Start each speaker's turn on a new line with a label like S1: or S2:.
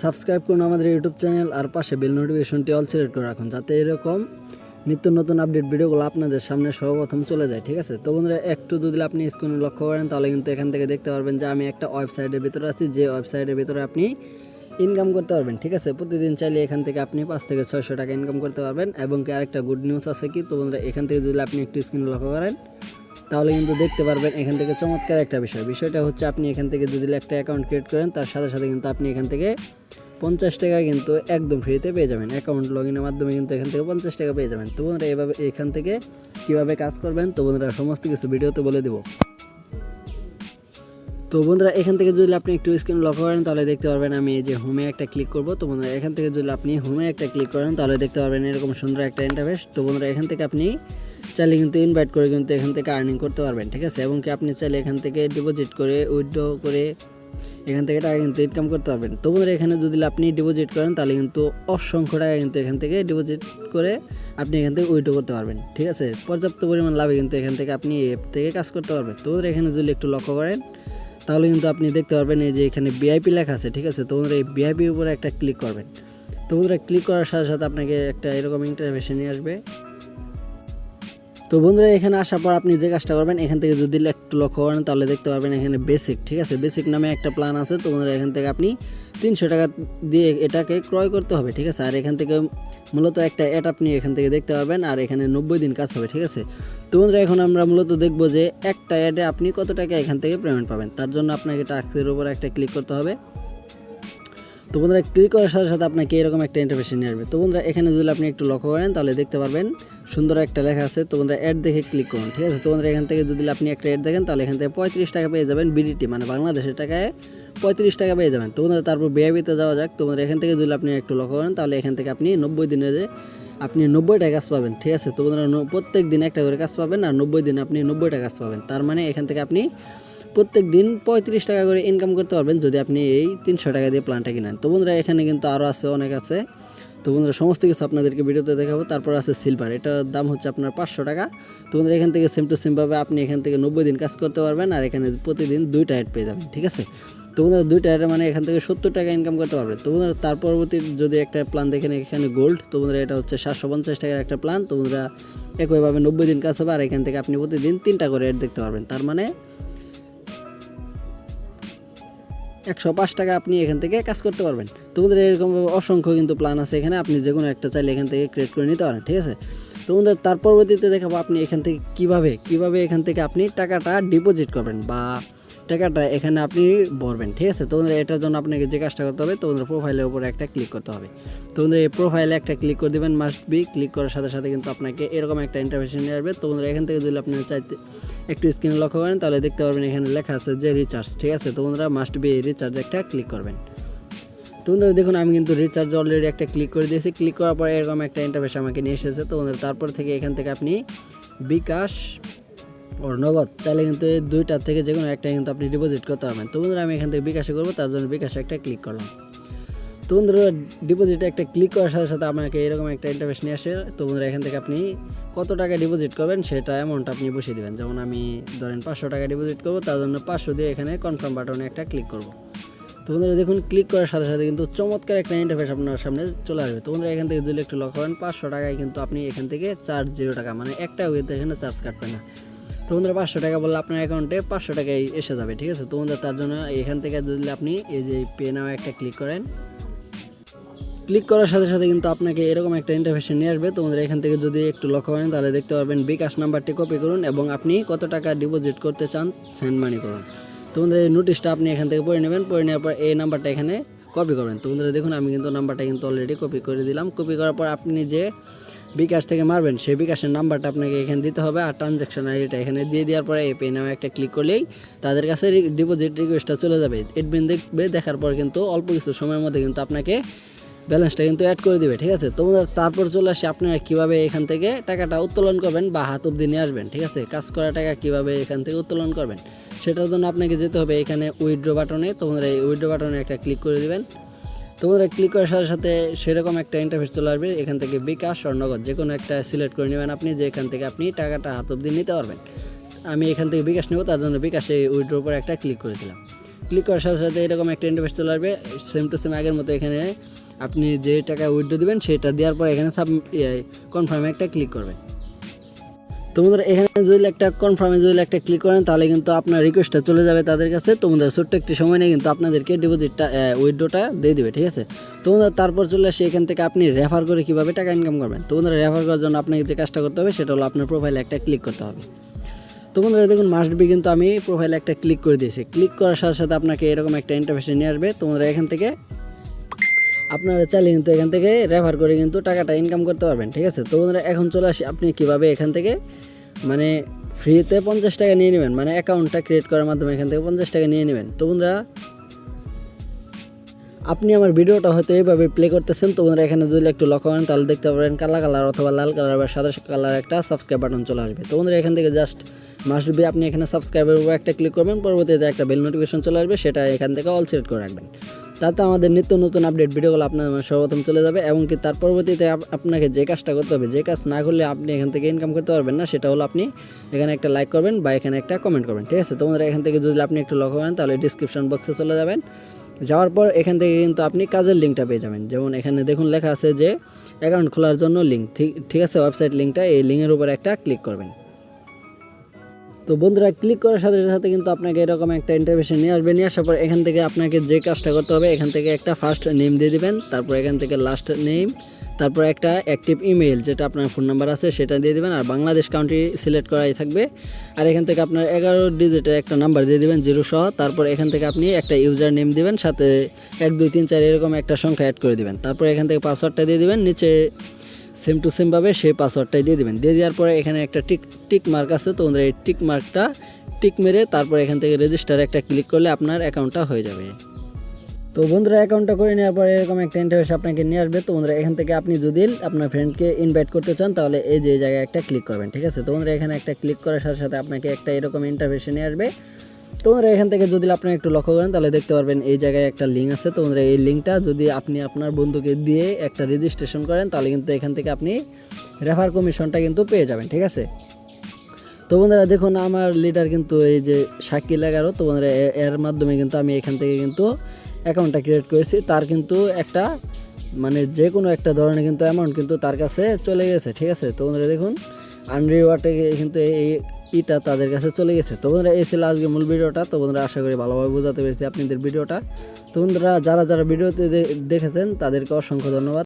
S1: Subscribe করুন আমাদের YouTube channel আর পাশে বেল নোটিফিকেশনটি অল সিলেক্ট করে রাখুন, যাতে এরকম নিত্য নতুন আপডেট ভিডিওগুলো আপনাদের সামনে সর্বপ্রথম চলে যায়। ঠিক আছে, তো বন্ধুরা একটু যদি আপনি স্ক্রিনে লক্ষ্য করেন তাহলে কিন্তু এখান থেকে দেখতে পারবেন যে আমি একটা ওয়েবসাইটের ভিতরে আছি, যে ওয়েবসাইটের ভিতরে আপনি ইনকাম করতে পারবেন। ঠিক আছে, প্রতিদিন চাইলে এখান থেকে আপনি 5 থেকে 600 টাকা ইনকাম করতে পারবেন। এবং কি আরেকটা গুড নিউজ আছে কি, তো বন্ধুরা এখান থেকে যদি আপনি একটু স্ক্রিনে লক্ষ্য করেন তাহলে কিন্তু দেখতে পারবেন এখান থেকে চমৎকার একটা বিষয়টা হচ্ছে আপনি এখান থেকে যদি একটা অ্যাকাউন্ট ক্রিয়েট করেন তার সাথে সাথে কিন্তু আপনি এখান থেকে 50 টাকা কিন্তু একদম ফ্রিতে পেয়ে যাবেন। অ্যাকাউন্ট লগ ইনের মাধ্যমে কিন্তু এখান থেকে 50 টাকা পেয়ে যাবেন। তো বন্ধুরা এভাবে এখান থেকে কীভাবে কাজ করবেন তো বন্ধুরা সমস্ত কিছু ভিডিওতে বলে দেবো। তো বন্ধুরা এখান থেকে যদি আপনি একটু স্ক্রিন লক্ষ্য করেন তাহলে দেখতে পারবেন আমি এই যে হোমে একটা ক্লিক করব। তো বন্ধুরা এখান থেকে যদি আপনি হোমে একটা ক্লিক করেন তাহলে দেখতে পারবেন এরকম সুন্দর একটা ইন্টারফেস। তো বন্ধুরা এখান থেকে আপনি চাইলে কিন্তু ইনভাইট করে কিন্তু এখান থেকে আর্নিং করতে পারবেন। ঠিক আছে, এবং কি আপনি চাইলে এখান থেকে ডিপোজিট করে উইথড্র করে এখান থেকে টাকা কিন্তু ইনকাম করতে পারবেন। তো বন্ধুরা এখানে যদি আপনি ডিপোজিট করেন তাহলে কিন্তু অসংখ্য টাকা কিন্তু এখান থেকে ডিপোজিট করে আপনি এখান থেকে উইথড্র করতে পারবেন। ঠিক আছে, পর্যাপ্ত পরিমাণ লাভে কিন্তু এখান থেকে আপনি অ্যাপ থেকে কাজ করতে পারবেন। তো বন্ধুরা এখানে যদি একটু লক্ষ্য করেন তাহলে কিন্তু আপনি দেখতে পারবেন এই যে এখানে ভিআইপি লেখা আছে। ঠিক আছে, তো বন্ধুরা এই ভিআইপির উপরে একটা ক্লিক করবেন। তো বন্ধুরা ক্লিক করার সাথে সাথে আপনাকে একটা এরকম ইন্টারফেসে নিয়ে আসবে। তো বন্ধুরা এখানে আসার পর আপনি যে কাজটা করবেন এখান থেকে যদি একটু লক্ষ্য করেন তাহলে দেখতে পারবেন এখানে বেসিক। ঠিক আছে, বেসিক নামে একটা প্ল্যান আছে। তো বন্ধুরা এখান থেকে আপনি 300 টাকা দিয়ে এটাকে ক্রয় করতে হবে। ঠিক আছে, আর এখান থেকে মূলত একটা অ্যাড আপনি এখান থেকে দেখতে পারবেন, আর এখানে 90 দিন কাজ হবে। ঠিক আছে, তো বন্ধুরা এখন আমরা মূলত দেখবো যে একটা অ্যাডে আপনি কত টাকা এখান থেকে পেমেন্ট পাবেন। তার জন্য আপনাকে টাস্কের উপর একটা ক্লিক করতে হবে। তো বন্ধুরা ক্লিক করার সাথে সাথে আপনাকে এরকম একটা ইন্টারফেস নিয়ে আসবে। তো বন্ধুরা এখানে যদি আপনি একটু লক্ষ্য করেন তাহলে দেখতে পারবেন সুন্দর একটা লেখা আছে। তো বন্ধুরা অ্যাড দেখে ক্লিক করুন। ঠিক আছে, তো বন্ধুরা এখান থেকে যদি আপনি একটা অ্যাড দেখেন তাহলে এখান থেকে 35 টাকা পেয়ে যাবেন বিডিটি, মানে বাংলাদেশের টাকায় 35 টাকা পেয়ে যাবেন। তো বন্ধুরা তারপর ভিআইপিতে যাওয়া যাক। তো বন্ধুরা এখান থেকে যদি আপনি একটু লক্ষ্য করেন তাহলে এখান থেকে আপনি 90 দিনে যে আপনি 90টা কাজ পাবেন। ঠিক আছে, তো বন্ধুরা প্রত্যেক দিন একটা করে কাজ পাবেন, আর 90 দিনে আপনি 90টা কাজ পাবেন। তার মানে এখান থেকে আপনি প্রত্যেক দিন 35 টাকা করে ইনকাম করতে পারবেন যদি আপনি এই 300 টাকা দিয়ে প্ল্যানটা কিনেন। তো বন্ধুরা এখানে কিন্তু আরও আছে, অনেক আছে। তো বন্ধুরা সমস্ত কিছু আপনাদেরকে ভিডিওতে দেখাবো। তারপর আছে সিলভার, এটার দাম হচ্ছে আপনার 500 টাকা। তো বন্ধুরা এখান থেকে সেম টু সেমভাবে আপনি এখান থেকে 90 দিন কাজ করতে পারবেন, আর এখানে প্রতিদিন 2টা অ্যাড পেয়ে যাবেন। ঠিক আছে, তো বন্ধুরা 2টা অ্যাডে মানে এখান থেকে 70 টাকা ইনকাম করতে পারবেন। তো বন্ধুরা তার পরবর্তী যদি একটা প্ল্যান দেখেন এখানে গোল্ড, তো বন্ধুরা এটা হচ্ছে 750 টাকার একটা প্ল্যান। তো বন্ধুরা একইভাবে 90 দিন কাজ হবে, আর এখান থেকে আপনি প্রতিদিন 3টা করে অ্যাড দেখতে পারবেন। তার মানে 105 টাকা আপনি এখান থেকে কাজ করতে পারবেন। তো বন্ধুরা এরকম অসংখ্য কিন্তু প্ল্যান আছে এখানে, আপনি যে কোনো একটা চাইলে এখান থেকে ক্রিয়েট করে নিতে পারেন। ঠিক আছে, তো বন্ধুরা তার পরবর্তীতে দেখাবো আপনি এখান থেকে কিভাবে এখান থেকে আপনি টাকাটা ডিপোজিট করবেন বা টাকাটা এখানে আপনি ভরবেন। ঠিক আছে, তো বন্ধুরা এটার জন্য আপনাকে যে কাজটা করতে হবে, তো বন্ধুরা প্রোফাইলের উপরে একটা ক্লিক করতে হবে। তো বন্ধুরা এই প্রোফাইলে একটা ক্লিক করে দেবেন, মাস্ট বি। ক্লিক করার সাথে সাথে কিন্তু আপনাকে এরকম একটা ইন্টারফেস নিয়ে আসবে। তো বন্ধুরা এখান থেকে যদি আপনি চাইতে একটু স্ক্রিনে লক্ষ্য করেন তাহলে দেখতে পারবেন এখানে লেখা আছে যে রিচার্জ। ঠিক আছে, তো বন্ধুরা মাস্ট বি রিচার্জ একটা ক্লিক করবেন। তো বন্ধুরা দেখুন আমি কিন্তু রিচার্জ অলরেডি একটা ক্লিক করে দিয়েছি। ক্লিক করার পর এরকম একটা ইন্টারফেস আমাকে নিয়ে এসেছে। তো বন্ধুরা তারপর থেকে এখান থেকে আপনি বিকাশ ওর নগদ চাইলে কিন্তু এই 2টার থেকে যে কোনো একটা কিন্তু আপনি ডিপোজিট করতে পারবেন। তো বন্ধুরা আমি এখান থেকে বিকাশে করবো, তার জন্য বিকাশে একটা ক্লিক করলাম। তো বন্ধুরা ডিপোজিটে একটা ক্লিক করার সাথে সাথে আপনাকে এরকম একটা ইন্টারফেস নিয়ে আসে। তো বন্ধুরা এখান থেকে আপনি কত টাকা ডিপোজিট করবেন সেটা অ্যামাউন্ট আপনি বসিয়ে দেবেন। যেমন আমি ধরেন 500 টাকা ডিপোজিট করবো, তার জন্য 500 দিয়ে এখানে কনফার্ম বাটনে একটা ক্লিক করবো। তো বন্ধুরা দেখুন ক্লিক করার সাথে সাথে কিন্তু চমৎকার একটা ইন্টারফেস আপনার সামনে চলে আসবে। তো বন্ধুরা এখান থেকে যদি একটু লক্ষ্য করেন 500 টাকায় কিন্তু আপনি এখান থেকে চার্জ 0 টাকা, মানে একটাও কিন্তু এখানে চার্জ কাটবে না। তো বন্ধুরা 500 টাকা বললে আপনার অ্যাকাউন্টে 500 টাকাই এসে যাবে। ঠিক আছে, তো বন্ধুরা তার জন্য এখান থেকে যদি আপনি এই যে পে নাও একটা ক্লিক করেন, ক্লিক করার সাথে সাথে কিন্তু আপনাকে এরকম একটা ইন্টারফেস নিয়ে আসবে। তো বন্ধুরা এখান থেকে যদি একটু লক্ষ্য করেন তাহলে দেখতে পারবেন বিকাশ নাম্বারটি কপি করুন এবং আপনি কত টাকা ডিপোজিট করতে চান সেন্ড মানি করুন। তো বন্ধুরা এই নোটিশটা আপনি এখান থেকে পড়ে নেবেন, পড়ে নেওয়ার পর এই নাম্বারটা এখানে কপি করবেন। তো বন্ধুরা দেখুন আমি কিন্তু নাম্বারটা কিন্তু অলরেডি কপি করে দিলাম। কপি করার পর আপনি যে বিকাশ থেকে মারবেন সেই বিকাশের নাম্বারটা আপনাকে এখানে দিতে হবে, আর ট্রানজ্যাকশন আইডিটা এখানে দিয়ে দেওয়ার পরে এই পে নামে একটা ক্লিক করলেই তাদের কাছে ডিপোজিট রিকোয়েস্টটা চলে যাবে। এডমিন দেখবে, দেখার পর কিন্তু অল্প কিছু সময়ের মধ্যে কিন্তু আপনাকে ব্যালেন্সটা কিন্তু অ্যাড করে দিবে। ঠিক আছে, তো তারপর চলে আসে আপনারা কীভাবে এখান থেকে টাকাটা উত্তোলন করবেন বা হাত অবধি নিয়ে আসবেন। ঠিক আছে, কাজ করা টাকা কীভাবে এখান থেকে উত্তোলন করবেন সেটার জন্য আপনাকে যেতে হবে এখানে উইথড্র বাটনে। তোমরা এই উইথড্র বাটনে একটা ক্লিক করে দেবেন। তোমরা ক্লিক করার সাথে সাথে সেরকম একটা ইন্টারফেস চলে আসবে। এখান থেকে বিকাশ আর নগদ যে কোনো একটা সিলেক্ট করে নেবেন আপনি, যে এখান থেকে আপনি টাকাটা হাত অবধি নিতে পারবেন। আমি এখান থেকে বিকাশ নেব, তার জন্য বিকাশে উইথড্র উপরে একটা ক্লিক করে দিলাম। ক্লিক করার সাথে সাথে এরকম একটা ইন্টারফেস চলে আসবে, সেম টু সেম আগের মতো। এখানে আপনি যে টাকা উইথড্র দিবেন সেটা দেওয়ার পর এখানে কনফার্মে একটা ক্লিক করবেন। তো বন্ধুরা এখানে যদি একটা কনফার্মে যদি একটা ক্লিক করেন তাহলে কিন্তু আপনার রিকোয়েস্টটা চলে যাবে তাদের কাছে। তো বন্ধুরা ছোট্ট একটি সময় নিয়ে কিন্তু আপনাদেরকে ডিপোজিটটা উইথড্রটা দিয়ে দিবে, ঠিক আছে। তো বন্ধুরা তারপর চলে আসে এখান থেকে আপনি রেফার করে কীভাবে টাকা ইনকাম করবেন। তো বন্ধুরা রেফার করার জন্য আপনাকে যে কাজটা করতে হবে সেটা হলো আপনার প্রোফাইলে একটা ক্লিক করতে হবে। তো বন্ধুরা দেখুন মাস্ট বি কিন্তু আমি প্রোফাইলে একটা ক্লিক করে দিয়েছি। ক্লিক করার সাথে সাথে আপনাকে এরকম একটা ইন্টারফেসে নিয়ে আসবে। তো বন্ধুরা এখান থেকে আপনারা চাইলে কিন্তু এখান থেকে রেফার করে কিন্তু টাকাটা ইনকাম করতে পারবেন, ঠিক আছে। তো বন্ধুরা এখন চলে আসি আপনি কীভাবে এখান থেকে মানে ফ্রিতে 50 টাকা নিয়ে নেবেন, মানে অ্যাকাউন্টটা ক্রিয়েট করার মাধ্যমে এখান থেকে 50 টাকা নিয়ে নেবেন। তো বন্ধুরা আপনি আমার ভিডিওটা হয়তো এইভাবে প্লে করতেছেন। তো বন্ধুরা এখানে যদি একটু লক্ষ্য করেন তাহলে দেখতে পাবেন কালা কালার অথবা লাল কালার বা সাদা কালার একটা সাবস্ক্রাইব বাটন চলে আসবে। তো বন্ধুরা এখান থেকে জাস্ট মাস্ট বি আপনি এখানে সাবস্ক্রাইবের উপর একটা ক্লিক করবেন, পরবর্তীতে একটা বেল নোটিফিকেশন চলে আসবে, সেটা এখান থেকে অল সিলেক্ট করে রাখবেন। তাতে আমাদের নিত্য নতুন আপডেট ভিডিওগুলো আপনার সর্বপ্রথম চলে যাবে। এবং কি তার পরবর্তীতে আপনাকে যে কাজটা করতে হবে, যে কাজ না করলে আপনি এখান থেকে ইনকাম করতে পারবেন না, সেটা হলো আপনি এখানে একটা লাইক করবেন বা এখানে একটা কমেন্ট করবেন, ঠিক আছে। তোমাদের এখান থেকে যদি আপনি একটু লক্ষ্য করেন তাহলে ডিসক্রিপশন বক্সে চলে যাবেন। যাওয়ার পর এখান থেকে কিন্তু আপনি কাজের লিঙ্কটা পেয়ে যাবেন। যেমন এখানে দেখুন লেখা আছে যে অ্যাকাউন্ট খোলার জন্য লিঙ্ক, ঠিক আছে, ওয়েবসাইট লিঙ্কটা, এই লিঙ্কের উপর একটা ক্লিক করবেন। তো বন্ধুরা ক্লিক করার সাথে সাথে কিন্তু আপনাকে এরকম একটা ইন্টারফেসে নিয়ে আসবে। নিয়ে আসার পর এখান থেকে আপনাকে যে কাজটা করতে হবে, এখান থেকে একটা ফার্স্ট নেম দিয়ে দিবেন, তারপর এখান থেকে লাস্ট নেম, তারপর একটা অ্যাক্টিভ ইমেল যেটা আপনার ফোন নাম্বার আছে সেটা দিয়ে দিবেন। আর বাংলাদেশ কান্ট্রি সিলেক্ট করাই থাকবে। আর এখান থেকে আপনার 11 ডিজিটের একটা নাম্বার দিয়ে দিবেন 0 সহ। তারপর এখান থেকে আপনি একটা ইউজার নেম দিবেন, সাথে 1 2 3 4 এরকম একটা সংখ্যা অ্যাড করে দিবেন। তারপর এখান থেকে পাসওয়ার্ডটা দিয়ে দিবেন, নিচে সেম টু সেমভাবে সেই পাসওয়ার্ডটাই দিয়ে দেবেন। দিয়ে দেওয়ার পরে এখানে একটা টিক মার্ক আছে, তো এই টিক মার্কটা টিক মেরে তারপর এখান থেকে রেজিস্টার একটা ক্লিক করলে আপনার অ্যাকাউন্টটা হয়ে যাবে। তো বন্ধুরা অ্যাকাউন্টটা করে নেওয়ার পরে এরকম একটা ইন্টারফেস আপনাকে নিয়ে আসবে। তো বন্ধুরা এখান থেকে আপনি যদি আপনার ফ্রেন্ডকে ইনভাইট করতে চান তাহলে এই যে জায়গায় একটা ক্লিক করবেন, ঠিক আছে। তো বন্ধুরা এখানে একটা ক্লিক করার সাথে সাথে আপনাকে একটা এরকম ইন্টারফেসে নিয়ে আসবে। তো বন্ধুরা এখান থেকে যদি আপনি একটু লক্ষ্য করেন তাহলে দেখতে পারবেন এই জায়গায় একটা লিঙ্ক আছে। তো বন্ধুরা এই লিঙ্কটা যদি আপনি আপনার বন্ধুকে দিয়ে একটা রেজিস্ট্রেশন করেন তাহলে কিন্তু এখান থেকে আপনি রেফার কমিশনটা কিন্তু পেয়ে যাবেন, ঠিক আছে। তো বন্ধুরা দেখুন আমার লিডার কিন্তু এই যে শাকিল 11। তো বন্ধুরা এর মাধ্যমে কিন্তু আমি এখান থেকে কিন্তু অ্যাকাউন্টটা ক্রিয়েট করেছি। তার কিন্তু একটা মানে যে কোনো একটা ধরনের কিন্তু অ্যামাউন্ট কিন্তু তার কাছে চলে গেছে, ঠিক আছে। তো বন্ধুরা দেখুন আনরিওয়ার্ডে কিন্তু এটা তাদের কাছে চলে গেছে। তো বন্ধুরা এই ছিল আজকে মূল ভিডিওটা। তো বন্ধুরা আশা করি ভালোভাবে বোঝাতে পেরেছি আপনাদের ভিডিওটা। তো বন্ধুরা যারা ভিডিওতে দেখেছেন তাদেরকে অসংখ্য ধন্যবাদ।